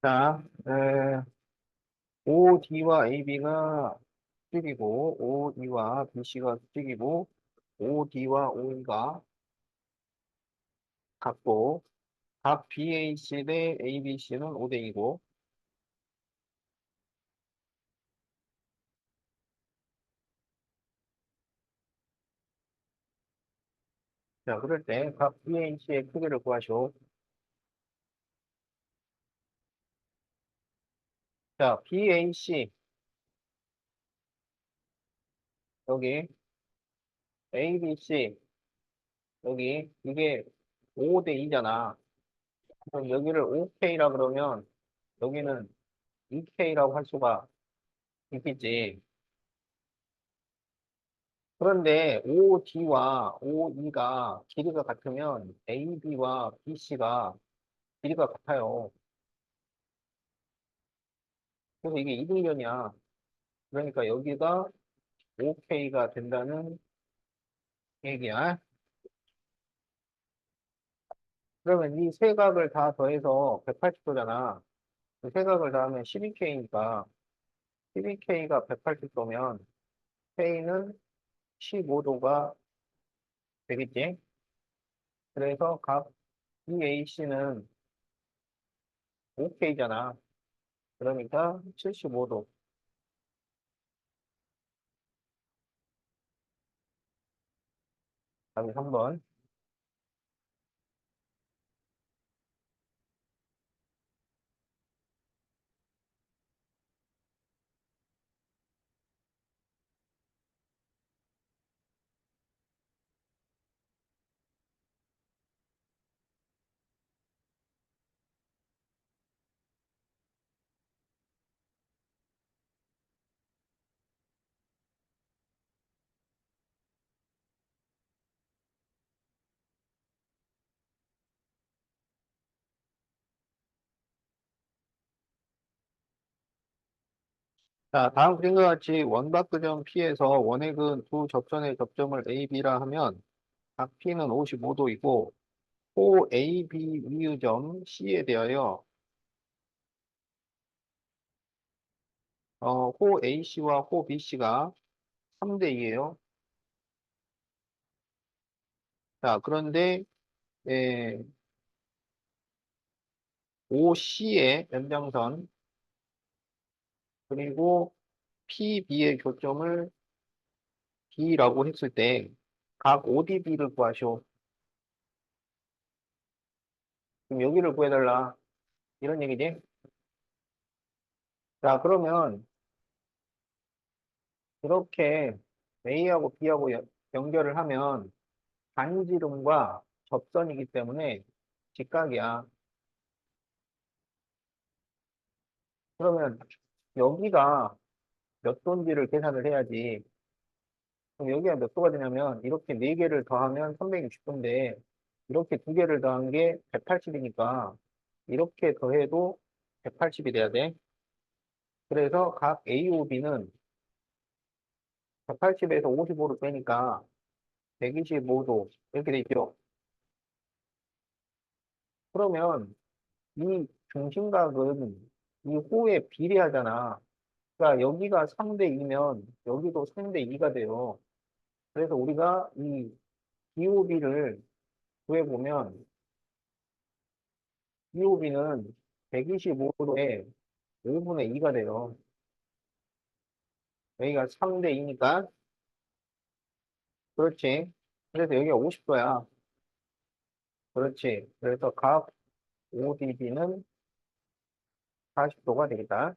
자, OD와 AB가 수직이고, OE와 BC가 수직이고, OD와 OE가 같고, 각 BAC 대 ABC는 5대 2고, 자, 그럴 때 각 BAC의 크기를 구하시오. 자, BAC, 여기, ABC, 여기, 이게 5대 2잖아. 그럼 여기를 5K라 그러면, 여기는 2K라고 할 수가 있겠지. 그런데 OD와 OE가 길이가 같으면 AB와 BC가 길이가 같아요. 그래서 이게 이등변이야. 그러니까 여기가 OK가 된다는 얘기야. 그러면 이 세 각을 다 더해서 180도잖아. 세 각을 더하면 12K니까 12K가 180도면 K는 15도가 되겠지. 그래서 각 EAC는 OK잖아. 그러니까 75도. 답이 3번. 자, 다음 그림과 같이 원바크점 P에서 원액은 두 접선의 접점을 A, B라 하면 각 P는 55도이고 호 A, B 위유점 C에 대하여 호 AC와 호 BC가 3대 2예요. 자, 그런데 OC의 연장선 그리고 PB의 교점을 B라고 했을 때 각 ODB를 구하시오. 그럼 여기를 구해달라. 이런 얘기지? 자, 그러면 이렇게 A하고 B하고 연결을 하면 반지름과 접선이기 때문에 직각이야. 그러면 여기가 몇 도인지를 계산을 해야지. 그럼 여기가 몇 도가 되냐면 이렇게 네 개를 더하면 360도인데 이렇게 두 개를 더한 게 180이니까 이렇게 더해도 180이 돼야 돼. 그래서 각 AOB는 180에서 55로 빼니까 125도 이렇게 돼 있죠. 그러면 이 중심각은 이 호에 비례하잖아. 그러니까 여기가 3대 2면 여기도 3대 2가 돼요. 그래서 우리가 이 BOB를 구해보면 BOB는 125도에 5분의 2가 돼요. 여기가 3대 2니까 그렇지. 그래서 여기가 50도야. 그렇지. 그래서 각 ODB는 40도가 되겠다.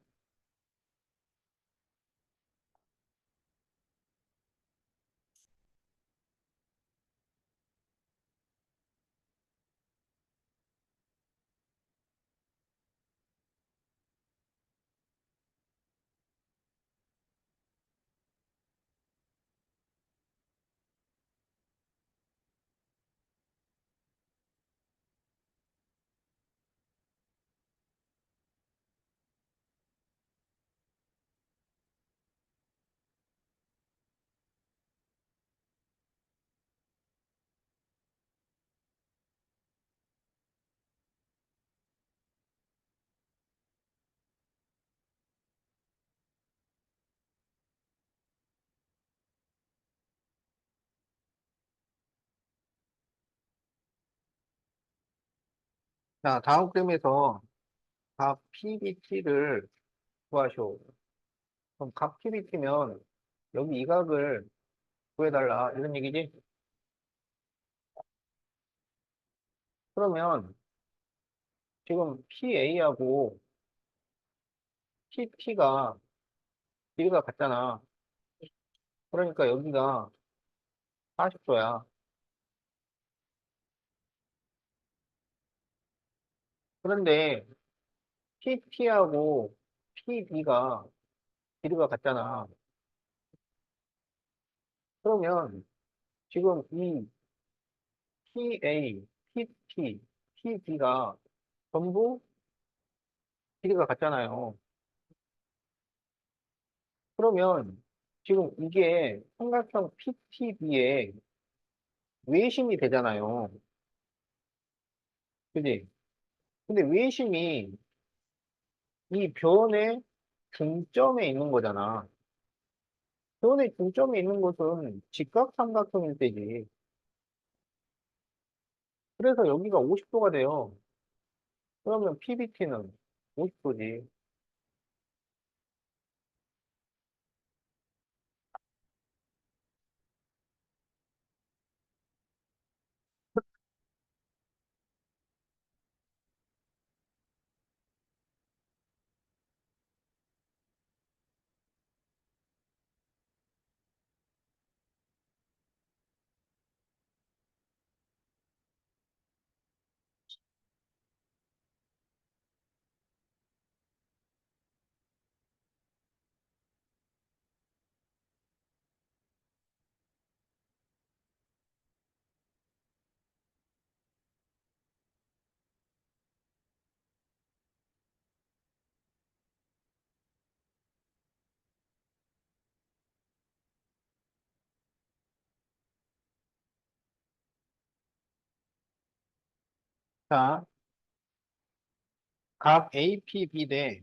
자, 다음 그림에서 각 PBT를 구하시오. 그럼 각 PBT면 여기 이 각을 구해달라. 이런 얘기지? 그러면 지금 PA하고 PT가 길이가 같잖아. 그러니까 여기가 40도야. 그런데 PT하고 PB가 길이가 같잖아. 그러면 지금 이 PA, PT, PB가 전부 길이가 같잖아요. 그러면 지금 이게 삼각형 PTB의 외심이 되잖아요. 그지? 근데 외심이 이 변의 중점에 있는 거잖아. 변의 중점에 있는 곳은 직각삼각형일 때지. 그래서 여기가 50도가 돼요. 그러면 PBT는 50도지. 자, 각 APB 대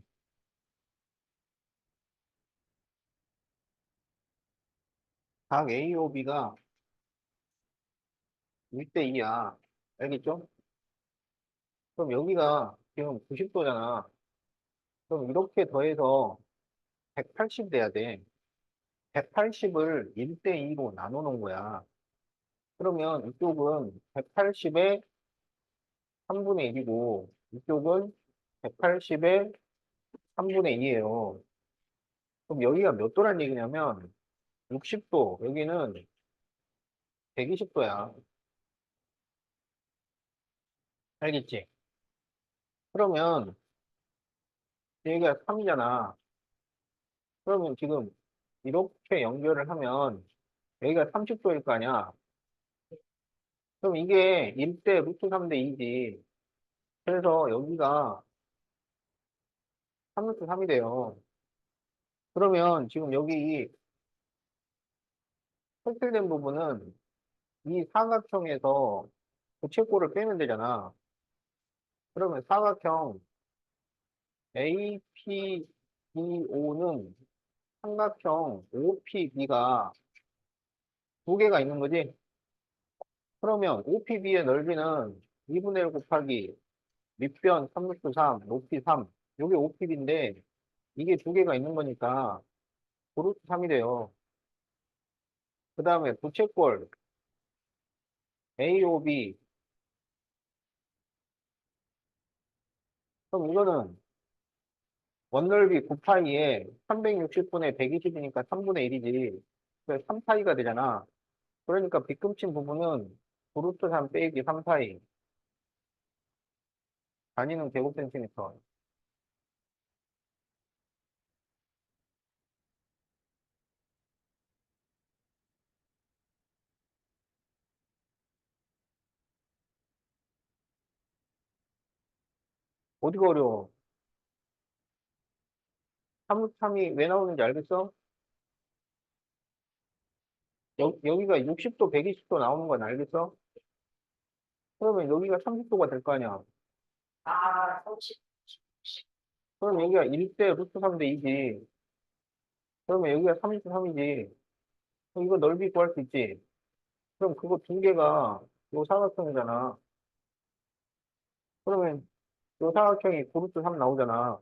각 AOB가 1대2야. 알겠죠? 그럼 여기가 지금 90도잖아. 그럼 이렇게 더해서 180 돼야 돼. 180을 1대2로 나눠 놓은 거야. 그러면 이쪽은 180의 3분의 1이고, 이쪽은 180의 3분의 2예요. 그럼 여기가 몇 도란 얘기냐면, 60도, 여기는 120도야. 알겠지? 그러면 여기가 3이잖아. 그러면 지금 이렇게 연결을 하면 여기가 30도일 거 아니야. 그럼 이게 1대 루트 3대 2지. 그래서 여기가 3루트 3이 돼요. 그러면 지금 여기 이 색칠된 부분은 이 사각형에서 부채꼴을 빼면 되잖아. 그러면 사각형 APBO는 삼각형 OPB가 두 개가 있는 거지. 그러면 OPB의 넓이는 2분의 1 곱하기 밑변 3루트 3, 높이 3. 이게 OPB인데 이게 두 개가 있는 거니까 9루트 3이 돼요. 그 다음에 부채꼴 AOB. 그럼 이거는 원넓이 9파이에 360분의 120이니까 3분의 1이지. 그래서 3파이가 되잖아. 그러니까 빗금친 부분은 9루트 3 빼기 3파이. 단위는 제곱센티미터. 어디가 어려워? 3루트 3이 왜 나오는지 알겠어? 여기가 60도, 120도 나오는 건 알겠어? 그러면 여기가 30도가 될 거 아니야. 그럼 여기가 1대 루트 3대 2지. 그러면 여기가 30대 3이지. 그럼 이거 넓이 구할 수 있지. 그럼 그거 두 개가 요 사각형이잖아. 그러면 요 사각형이 구루트 3 나오잖아.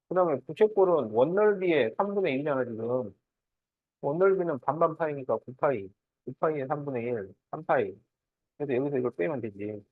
그 다음에 부채꼴은 원넓이의 3분의 1이잖아, 지금. 원넓이는 반반 파이니까 9파이. 9파이의 3분의 1, 3파이. 그래서 여기서 이걸 빼면 되지.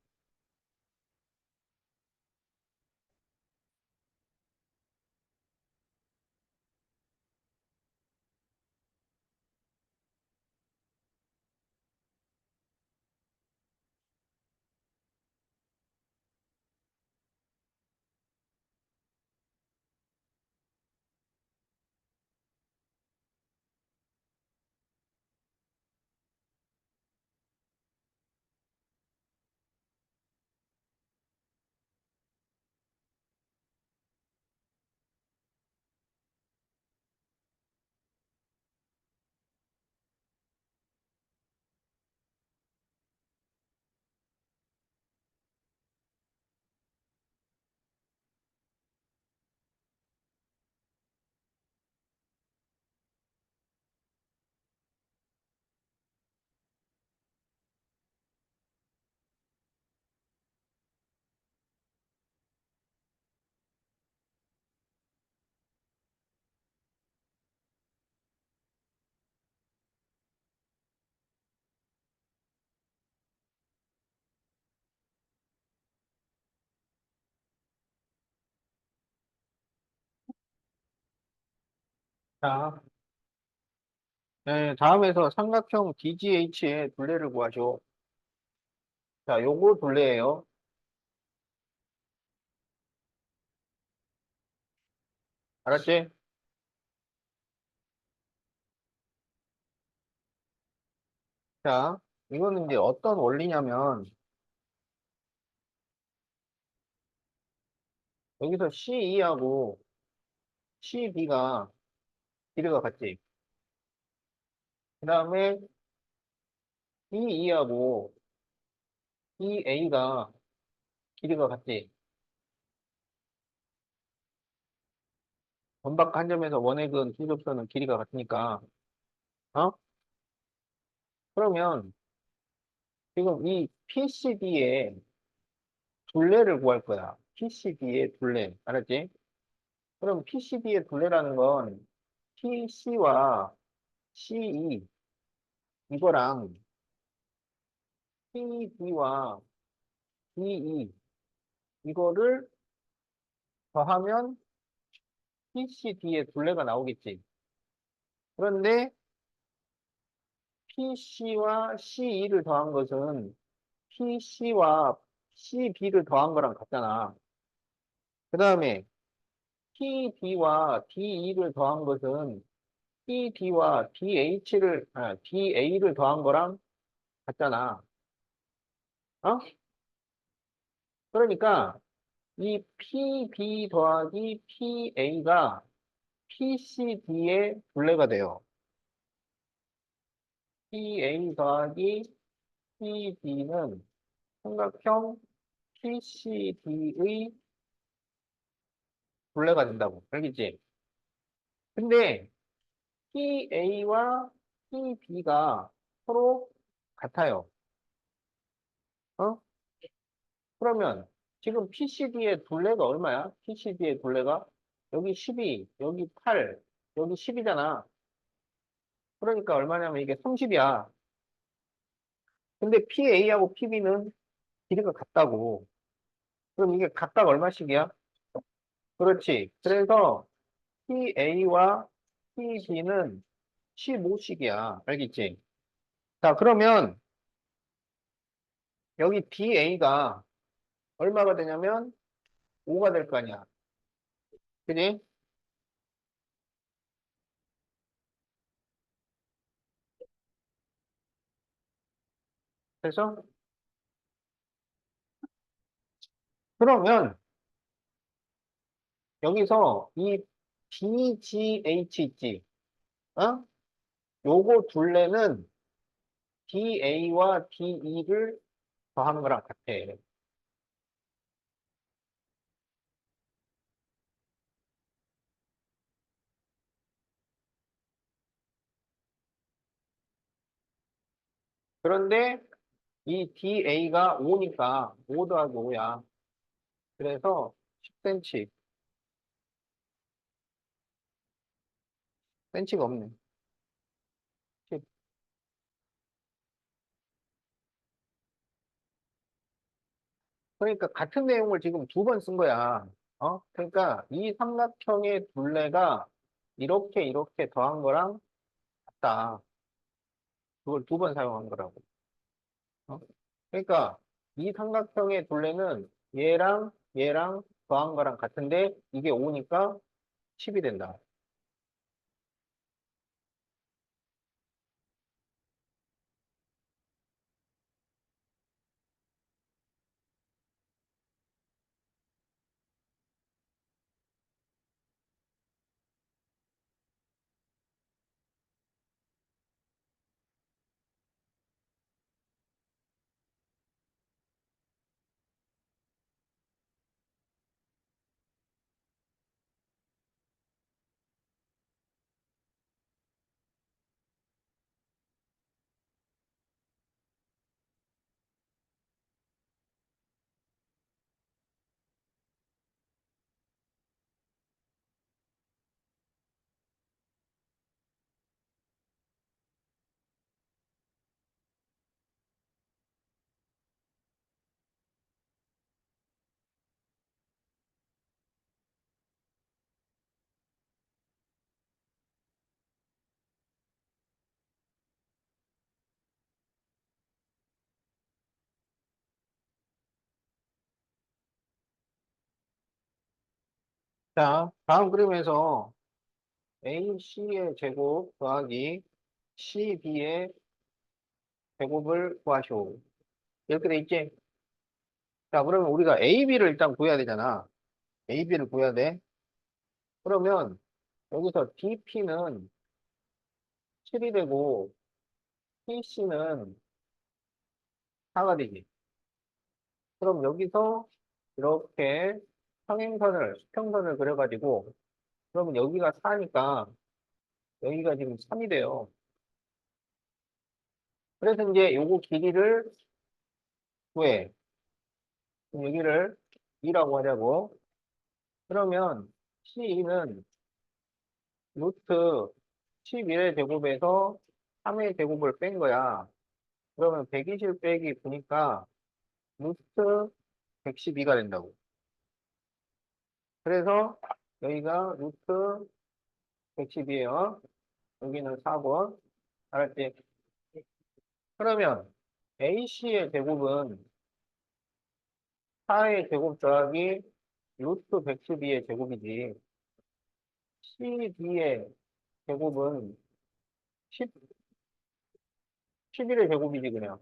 자, 네, 다음에서 삼각형 DGH의 둘레를 구하죠. 자, 요거 둘레예요. 알았지? 자, 이거는 이제 어떤 원리냐면, 여기서 CE하고 CB가 길이가 같지? 그 다음에 DE하고 DA가 길이가 같지? 원박 한 점에서 원액은 두 접선은 길이가 같으니까, 어? 그러면 지금 이 PCB의 둘레를 구할 거야. PCB의 둘레. 알았지? 그럼 PCB의 둘레라는 건 PC와 CE 이거랑 PD와 DE 이거를 더하면 PCD의 둘레가 나오겠지. 그런데 PC와 CE를 더한 것은 PC와 CB를 더한 거랑 같잖아. 그 다음에 PD와 DE를 더한 것은 PD와 DA를 더한 거랑 같잖아. 어? 그러니까 이 PB 더하기 PA가 PCD의 둘레가 돼요. PA 더하기 PB는 삼각형 PCD의 둘레가 된다고. 알겠지? 근데 PA와 PB가 서로 같아요. 어? 그러면 지금 PCD의 둘레가 얼마야? PCD의 둘레가 여기 12, 여기 8, 여기 10이잖아. 그러니까 얼마냐면 이게 30이야. 근데 PA하고 PB는 길이가 같다고. 그럼 이게 각각 얼마씩이야? 그렇지. 그래서 PA와 PB는 15씩이야. 알겠지? 자, 그러면 여기 DA가 얼마가 되냐면 5가 될 거 아니야. 그지? 그래서 그러면 여기서 이 BGH 있지? 어? 요거 둘레는 DA와 DE를 더하는 거랑 같아. 그런데 이 DA가 5니까 5 더하기 5야. 그래서 10cm, 센치가 없네. 10. 그러니까 같은 내용을 지금 두 번 쓴 거야. 그러니까 이 삼각형의 둘레가 이렇게 이렇게 더한 거랑 같다. 그걸 두 번 사용한 거라고. 어? 그러니까 이 삼각형의 둘레는 얘랑 얘랑 더한 거랑 같은데 이게 5니까 10이 된다. 자, 다음 그림에서 AC의 제곱 더하기 CB의 제곱을 구하시오. 이렇게 돼 있지? 자, 그러면 우리가 AB를 일단 구해야 되잖아. AB를 구해야 돼. 그러면 여기서 DP는 7이 되고 PC는 4가 되지. 그럼 여기서 이렇게 수평선을 그려가지고 그러면 여기가 4니까 여기가 지금 3이 돼요. 그래서 이제 요거 길이를 구해. 그럼 여기를 2라고 하자고. 그러면 C는 루트 11의 제곱에서 3의 제곱을 뺀 거야. 그러면 120 빼기 9니까 루트 112가 된다고. 그래서 여기가 루트 110이에요. 여기는 4번. 알았지? 그러면 AC의 제곱은 4의 제곱 더하기 루트 112의 제곱이지. CD의 제곱은 10, 11의 제곱이지, 그냥.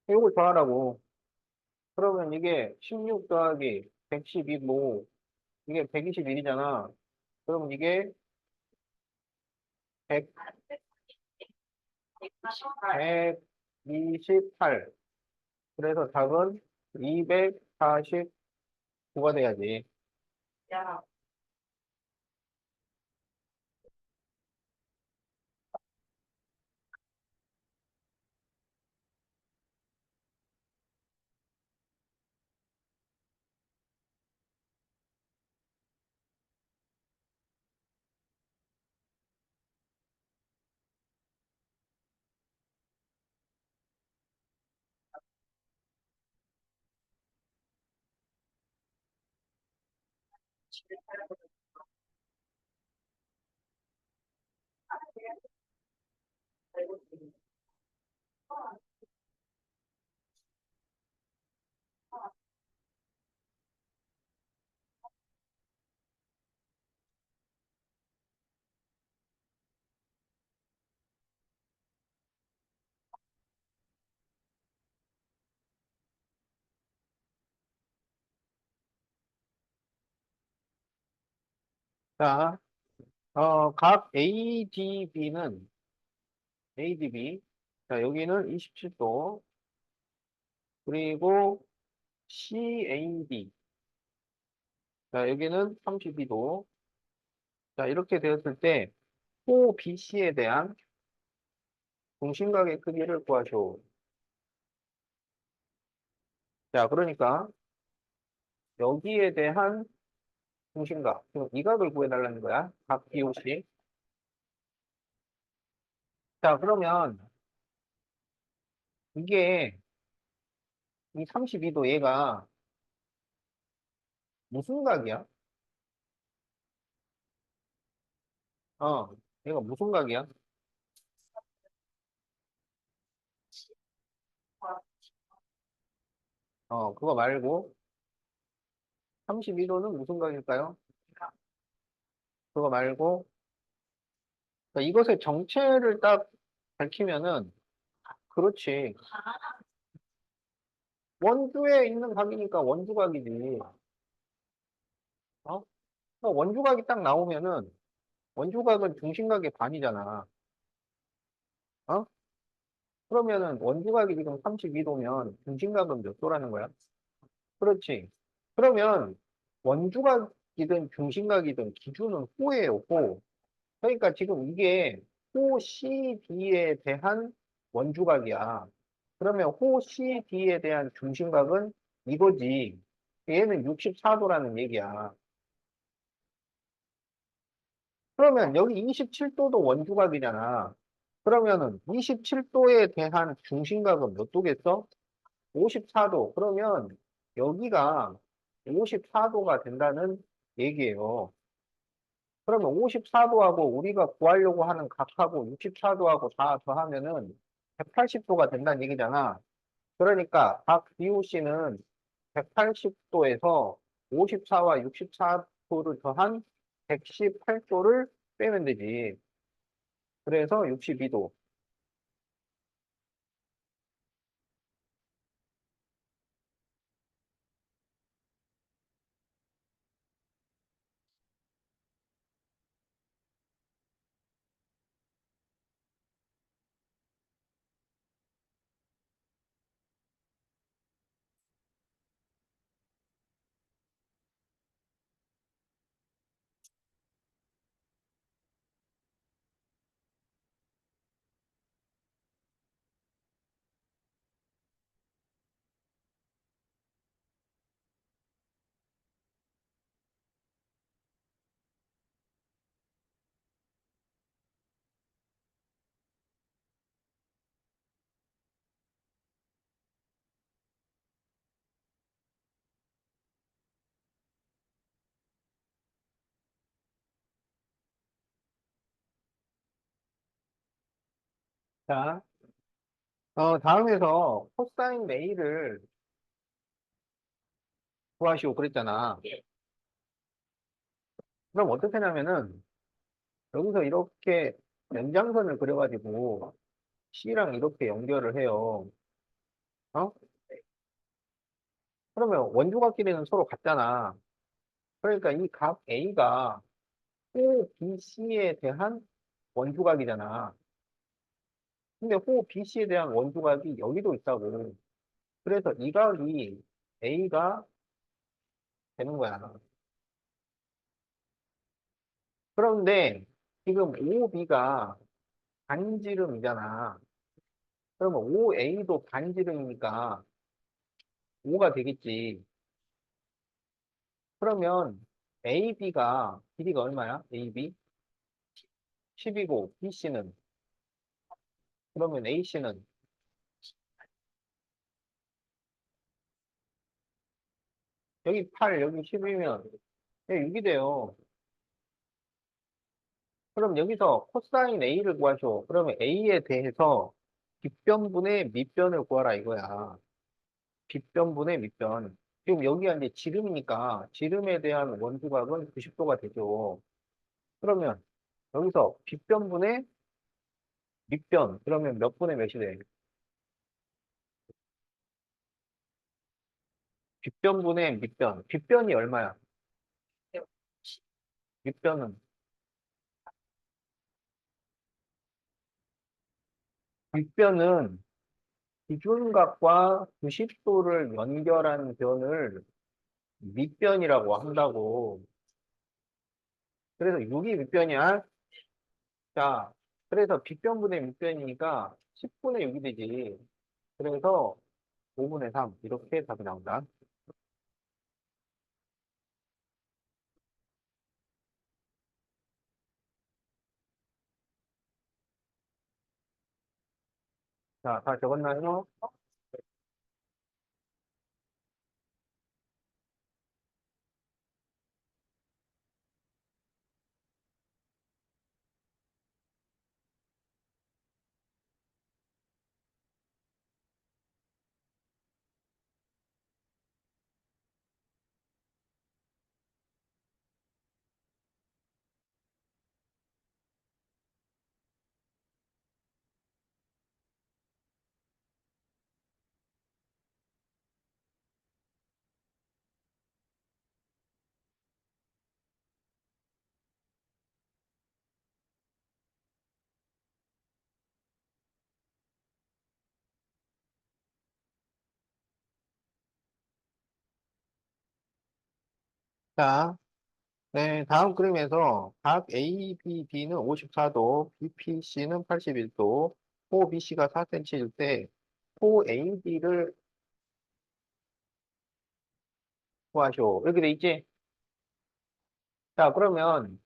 이걸 더하라고. 그러면 이게 16 더하기 112고, 이게 121이잖아. 그러면 이게 100, 128. 그래서 답은 249가 돼야지. 자, 각 ADB. 자, 여기는 27도. 그리고 CAD. 자, 여기는 32도. 자, 이렇게 되었을 때, OBC에 대한 중심각의 크기를 구하시오. 자, 그러니까 여기에 대한 중심각. 지금 이 각을 구해달라는 거야. 각 BOC. 자, 그러면 이게 이 32도 얘가 무슨 각이야? 얘가 무슨 각이야? 그거 말고 32도는 무슨 각일까요? 그거 말고 그러니까 이것의 정체를 딱 밝히면은 그렇지. 원주에 있는 각이니까 원주각이지. 어? 원주각이 딱 나오면은 원주각은 중심각의 반이잖아. 어? 그러면은 원주각이 지금 32도면 중심각은 몇 도라는 거야? 그렇지. 그러면 원주각이든 중심각이든 기준은 호예요, 호. 그러니까 지금 이게 호 CD에 대한 원주각이야. 그러면 호 CD에 대한 중심각은 이거지. 얘는 64도라는 얘기야. 그러면 여기 27도도 원주각이잖아. 그러면은 27도에 대한 중심각은 몇 도겠어? 54도. 그러면 여기가 54도가 된다는 얘기예요. 그러면 54도하고 우리가 구하려고 하는 각하고 64도하고 다 더하면은 180도가 된다는 얘기잖아. 그러니까 각 BOC는 180도에서 54와 64도를 더한 118도를 빼면 되지. 그래서 62도. 자, 다음에서 코사인 A를 구하시오 그랬잖아. 그럼 어떻게 하냐면은 여기서 이렇게 연장선을 그려가지고 C랑 이렇게 연결을 해요. 어? 그러면 원주각끼리는 서로 같잖아. 그러니까 이 각 A가 호 BC에 대한 원주각이잖아. 근데 호 BC에 대한 원주각이 여기도 있다고. 그래서 이 각이 A가 되는 거야. 그런데 지금 OB가 반지름이잖아. 그러면 OA도 반지름이니까 O가 되겠지. 그러면 AB가 길이가 얼마야? AB? 10이고 BC는 그러면 AC는 여기 8, 여기 10이면 6이 돼요. 그럼 여기서 코사인 A를 구하죠. 그러면 A에 대해서 빗변분의 밑변을 구하라 이거야. 빗변분의 밑변. 지금 여기가 이제 지름이니까 지름에 대한 원주각은 90도가 되죠. 그러면 여기서 빗변분의 밑변. 그러면 몇 분의 몇이 돼? 빗변분의 밑변. 빗변이 얼마야? 밑변은 밑변은 기준각과 90도를 연결한 변을 밑변이라고 한다고. 그래서 6이 밑변이야. 자, 그래서 빗변분의 밑변이니까 10분의 6이 되지. 그래서 5분의 3 이렇게 답이 나온다. 자, 다 적었나요? 자, 네, 다음 그림에서 각 A, B, B는 54도, B, P, C는 81도, 호 B, C가 4cm일 때, 호 A, B를 구하시오. 이렇게 돼 있지? 자, 그러면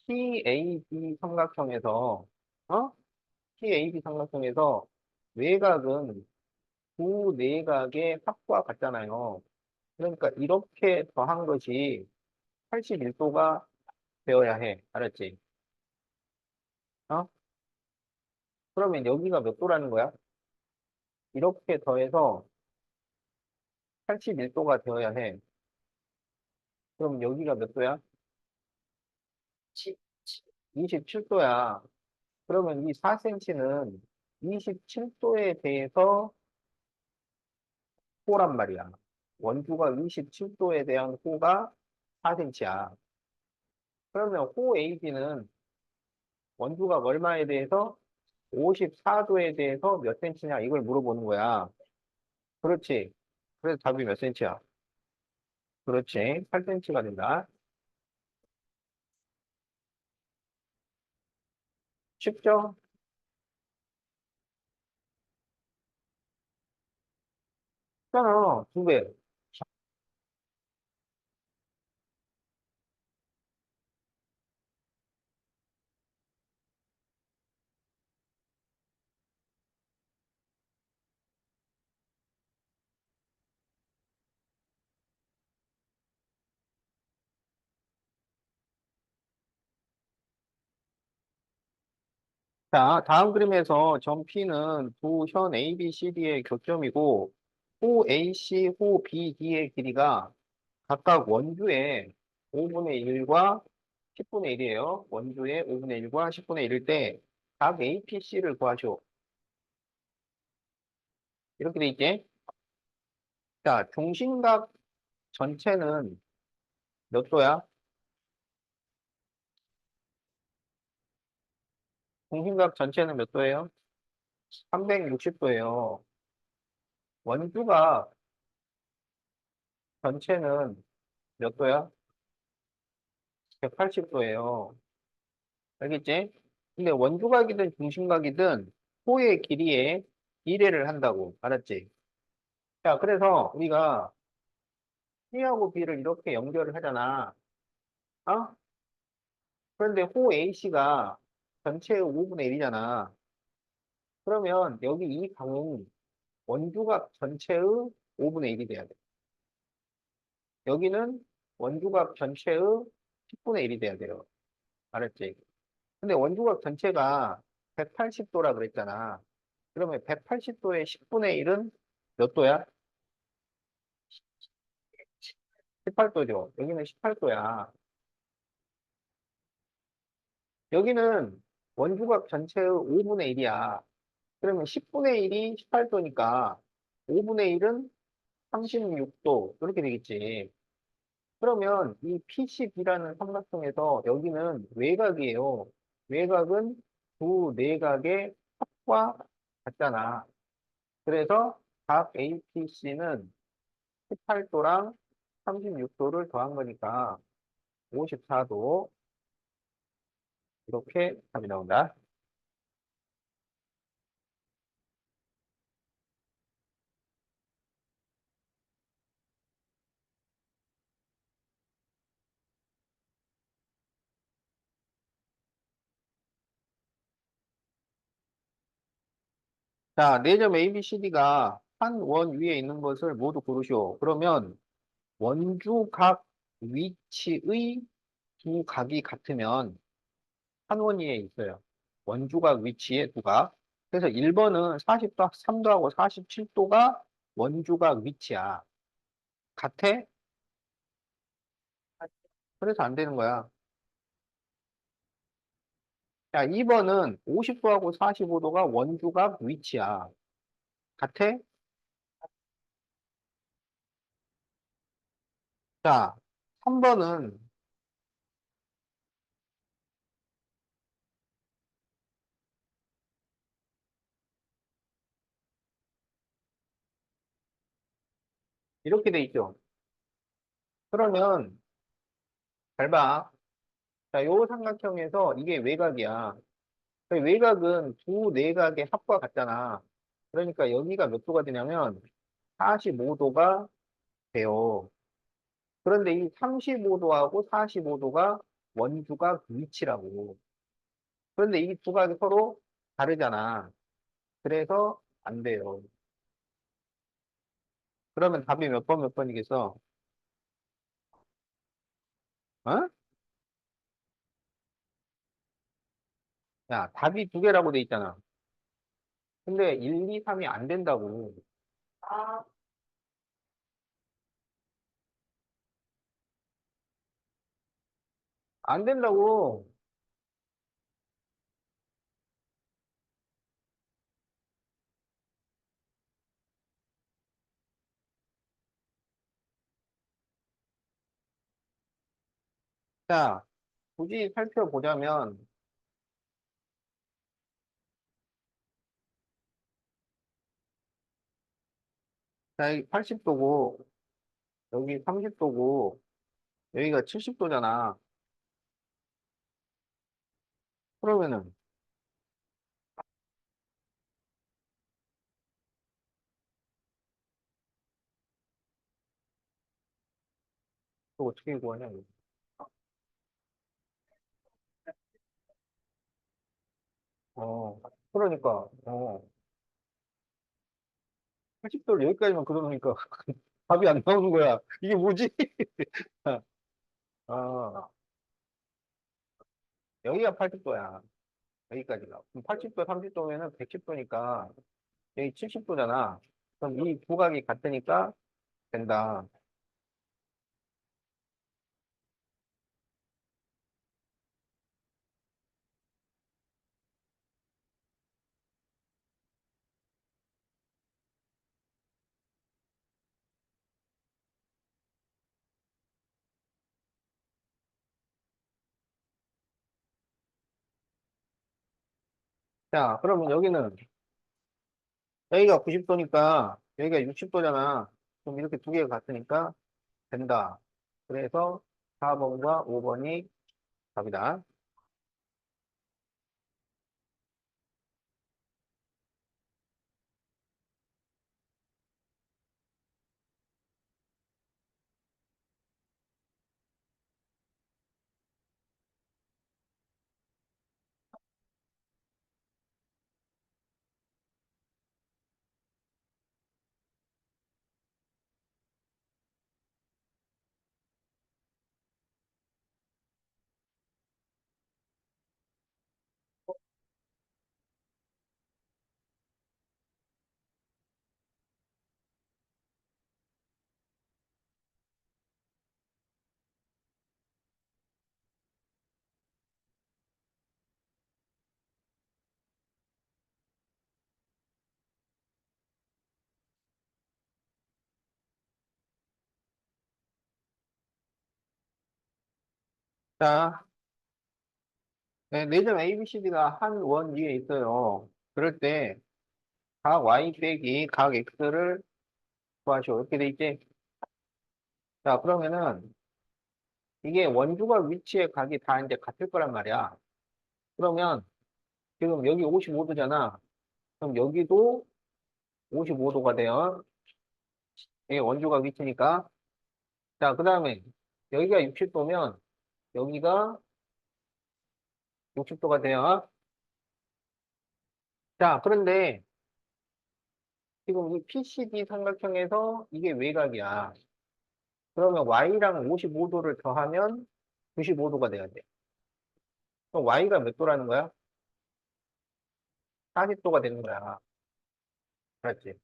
TAB 삼각형에서, 어? TAB 삼각형에서 외곽은 두 내각의 합과 같잖아요. 그러니까 이렇게 더한 것이 81도가 되어야 해. 알았지? 어? 그러면 여기가 몇 도라는 거야? 이렇게 더해서 81도가 되어야 해. 그럼 여기가 몇 도야? 27도야. 그러면 이 4cm는 27도에 대해서 호란 말이야. 원주가 27도에 대한 호가 4cm야. 그러면 호 AB는 원주가 얼마에 대해서 54도에 대해서 몇 cm냐 이걸 물어보는 거야. 그렇지. 그래서 답이 몇 cm야? 그렇지. 8cm가 된다. 쉽죠? 쉽잖아. 두 배. 자, 다음 그림에서 점 P는 두 현 A, B, C, D의 교점이고, 호 AC, 호 B, D의 길이가 각각 원주의 5분의 1과 10분의 1이에요. 원주의 5분의 1과 10분의 1일 때, 각 APC를 구하시오. 이렇게 돼 있지? 자, 중심각 전체는 몇 도야? 중심각 전체는 몇 도예요? 360도예요. 원주각 전체는 몇 도야? 180도예요. 알겠지? 근데 원주각이든 중심각이든 호의 길이에 비례를 한다고. 알았지? 자, 그래서 우리가 C하고 B를 이렇게 연결을 하잖아. 어? 그런데 호 AC가 전체의 5분의 1이잖아. 그러면 여기 이 강은 원주각 전체의 5분의 1이 돼야 돼. 여기는 원주각 전체의 10분의 1이 돼야 돼요. 알았지? 근데 원주각 전체가 180도라 그랬잖아. 그러면 180도의 10분의 1은 몇 도야? 18도죠. 여기는 18도야. 여기는 원주각 전체의 5분의 1이야. 그러면 10분의 1이 18도니까 5분의 1은 36도. 이렇게 되겠지. 그러면 이 PCB라는 삼각형에서 여기는 외곽이에요. 외곽은 두 내각의 합과 같잖아. 그래서 각 APC는 18도랑 36도를 더한 거니까 54도 이렇게 답이 나온다. 자, 네 점 ABCD가 한 원 위에 있는 것을 모두 고르시오. 그러면 원주 각 위치의 두 각이 같으면 한 원 위에 있어요. 원주각 위치의 두 각. 그래서 1번은 43도하고 47도가 원주각 위치야. 같아? 그래서 안 되는 거야. 자, 2번은 50도하고 45도가 원주각 위치야. 같아? 자, 3번은 이렇게 돼 있죠. 그러면 잘 봐. 자, 요 삼각형에서 이게 외곽이야. 그 외곽은 두 내각의 합과 같잖아. 그러니까 여기가 몇 도가 되냐면 45도가 돼요. 그런데 이 35도하고 45도가 원주각 위치라고. 그런데 이 두 각이 서로 다르잖아. 그래서 안 돼요. 그러면 답이 몇 번 몇 번이겠어? 어? 야, 답이 두 개라고 돼 있잖아. 근데 1, 2, 3이 안 된다고. 안 된다고. 자, 굳이 살펴보자면, 자, 여기 80도고, 여기 30도고, 여기가 70도잖아. 그러면은, 또 어떻게 구하냐, 이거. 어, 그러니까, 80도를 여기까지만 그러니까 답이 안 나오는 거야. 이게 뭐지? 어, 여기가 80도야. 여기까지가. 그럼 80도, 30도면은 110도니까 여기 70도잖아. 그럼 이 두 각이 같으니까 된다. 자, 그러면 여기가 90도니까 여기가 60도잖아. 그럼 이렇게 두 개가 같으니까 된다. 그래서 4번과 5번이 답이다. 자, 네, 점 ABCD가 한 원 위에 있어요. 그럴 때 각 Y 빼기 각 X를 구하시오. 이렇게 돼 있지? 자, 그러면은 이게 원주각 위치의 각이 다 이제 같을 거란 말이야. 그러면 지금 여기 55도잖아. 그럼 여기도 55도가 돼요. 이게 원주각 위치니까. 자, 그 다음에 여기가 60도면 여기가 60도가 돼요. 자, 그런데 지금 이 PCD 삼각형에서 이게 외곽이야. 그러면 Y랑 55도를 더하면 95도가 돼야 돼. 그럼 Y가 몇 도라는 거야? 40도가 되는 거야. 맞지?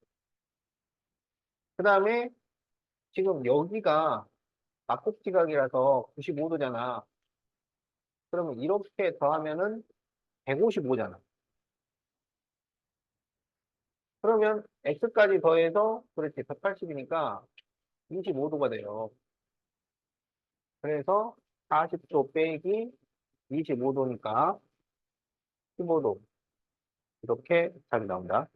그 다음에 지금 여기가 막곡지각이라서 95도잖아. 그러면 이렇게 더하면은 155잖아. 그러면 X까지 더해서, 그렇지, 180이니까 25도가 돼요. 그래서 40도 빼기 25도니까 15도. 이렇게 답이 나온다.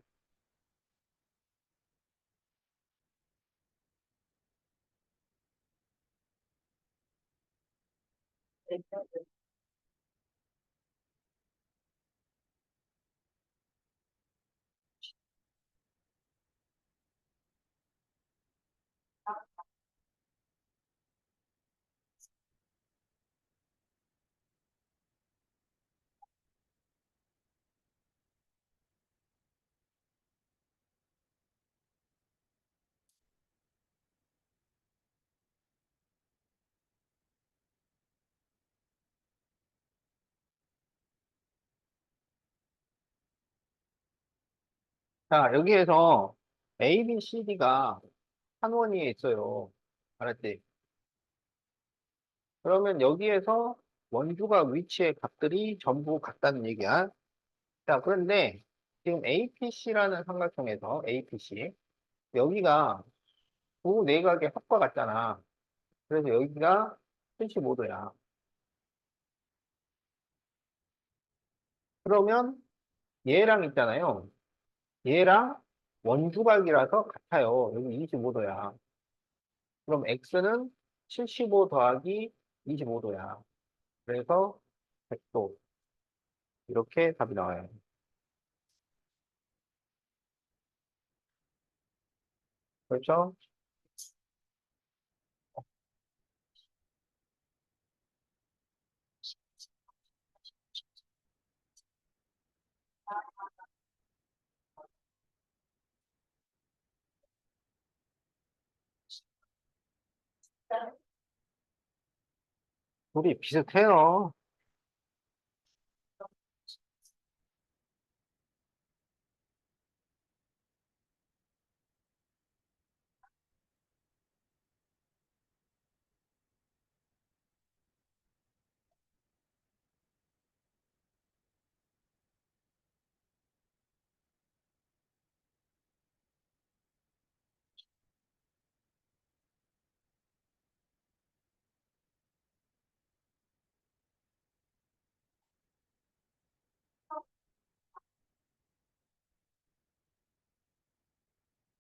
자, 여기에서 A, B, C, D가 한 원위에 있어요. 알았지? 그러면 여기에서 원주각 위치의 값들이 전부 같다는 얘기야. 자, 그런데 지금 APC라는 삼각형에서 APC, 여기가 두 내각의 합과 같잖아. 그래서 여기가 75도야. 그러면 얘랑 있잖아요. 얘랑 원주각이라서 같아요. 여기 25도야. 그럼 X는 75 더하기 25도야. 그래서 100도. 이렇게 답이 나와요. 그렇죠? 둘이 비슷해요.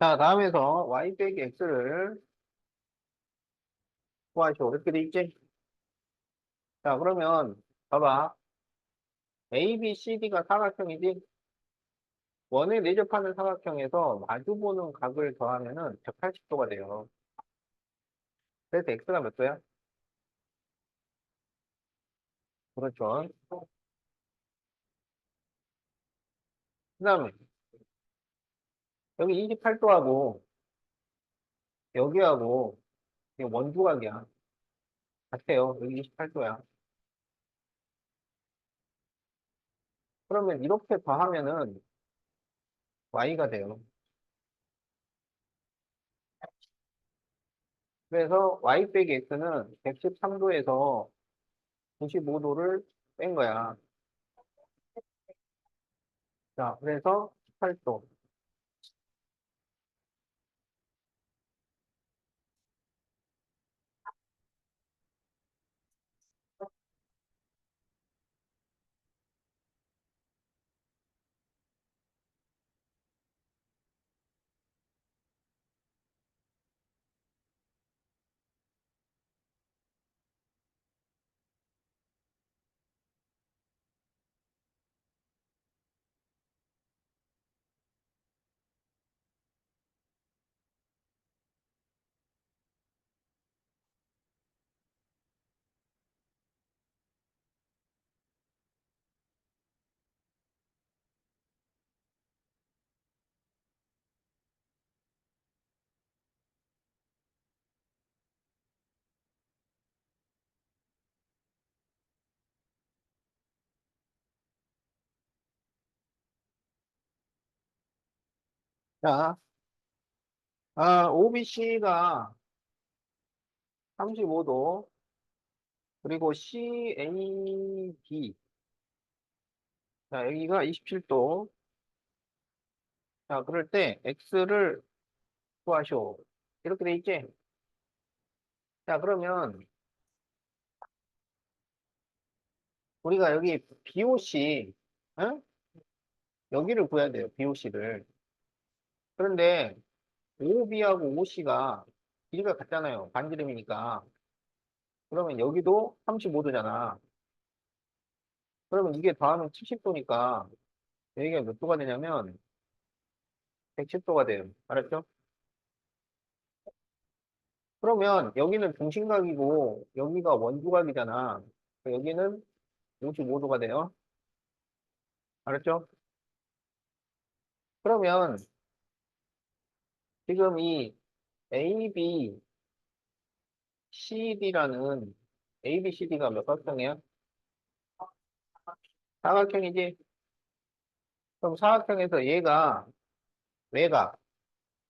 자, 다음에서 y 빼기 x를 구하시오. 이렇게 돼 있지? 자, 그러면 봐봐. A, B, C, D가 사각형이지? 원에 내접하는 사각형에서 마주보는 각을 더하면은 180도가 돼요. 그래서 x가 몇 도야? 그렇죠. 그 다음에 여기 28도하고 여기하고 이게 원주각이야. 같아요. 여기 28도야. 그러면 이렇게 더하면은 y가 돼요. 그래서 y 빼기 x는 113도에서 95도를 뺀 거야. 자, 그래서 18도. 자, OBC가 35도, 그리고 CAD, 자, 여기가 27도. 자, 그럴 때 X를 구하쇼. 이렇게 돼 있지? 자, 그러면 우리가 여기 BOC, 응? 여기를 구해야 돼요, BOC를. 그런데 OB하고 OC가 길이가 같잖아요. 반지름이니까. 그러면 여기도 35도잖아. 그러면 이게 더하면 70도니까 여기가 몇 도가 되냐면 110도가 돼요. 알았죠? 그러면 여기는 중심각이고 여기가 원주각이잖아. 여기는 55도가 돼요. 알았죠? 그러면 지금 이 AB, CD라는 ABCD가 몇 각형이야? 사각형이지? 그럼 사각형에서 얘가 외곽,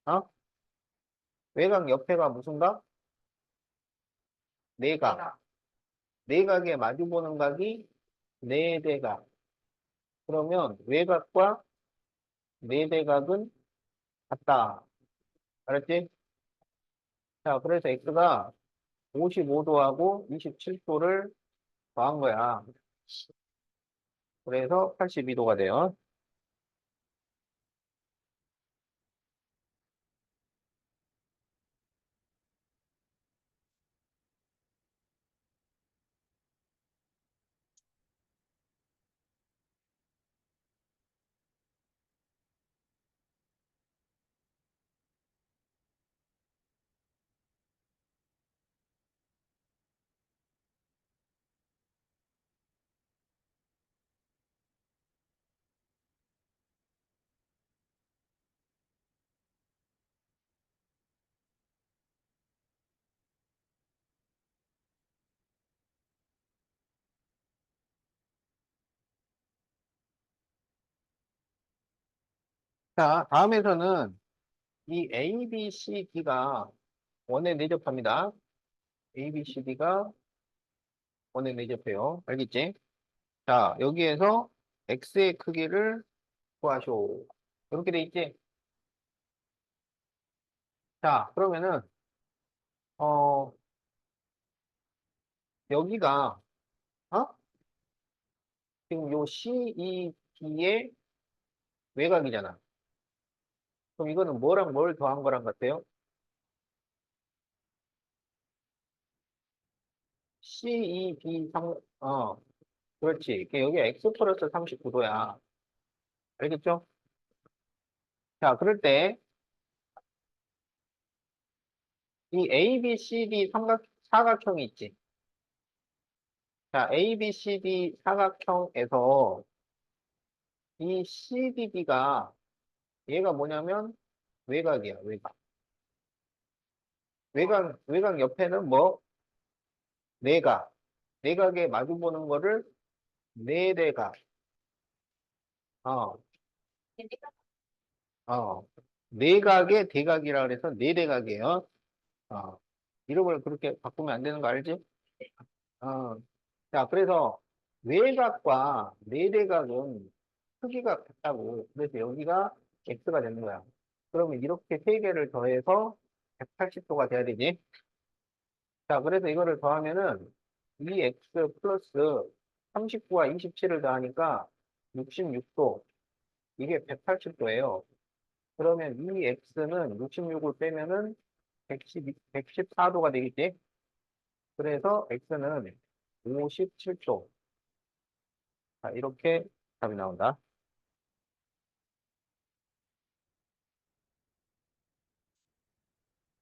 어? 외곽 옆에가 무슨 각? 내각. 내각에 마주보는 각이 네대각. 그러면 외곽과 네대각은 같다. 알았지? 자, 그래서 X가 55도하고 27도를 더한 거야. 그래서 82도가 돼요. 자, 다음에서는 이 ABCD가 원에 내접합니다. ABCD가 원에 내접해요. 알겠지? 자, 여기에서 X의 크기를 구하쇼. 이렇게 돼 있지? 자, 그러면은, 어, 여기가, 어? 지금 요 CED의 외곽이잖아. 그럼 이거는 뭐랑 뭘 더한 거랑 같아요? CED 그렇지. 여기 X 플러스 39도야. 알겠죠? 자, 그럴 때, 이 ABCD 사각형이 있지. 자, ABCD 사각형에서 이 CDB가 얘가 뭐냐면 외곽이야, 외곽. 외곽 옆에는 뭐? 내각. 내각에 마주보는 거를 내대각. 어, 어. 내각의 대각이라 그래서 내대각이에요. 어. 이름을 그렇게 바꾸면 안 되는 거 알지? 어. 자, 그래서 외곽과 내대각은 크기가 같다고. 그래서 여기가 X가 되는 거야. 그러면 이렇게 세 개를 더해서 180도가 돼야 되지. 자, 그래서 이거를 더하면은 2x 플러스 39와 27을 더하니까 66도. 이게 180도예요. 그러면 2x는 66을 빼면은 114도가 되겠지? 그래서 x는 57도. 자, 이렇게 답이 나온다.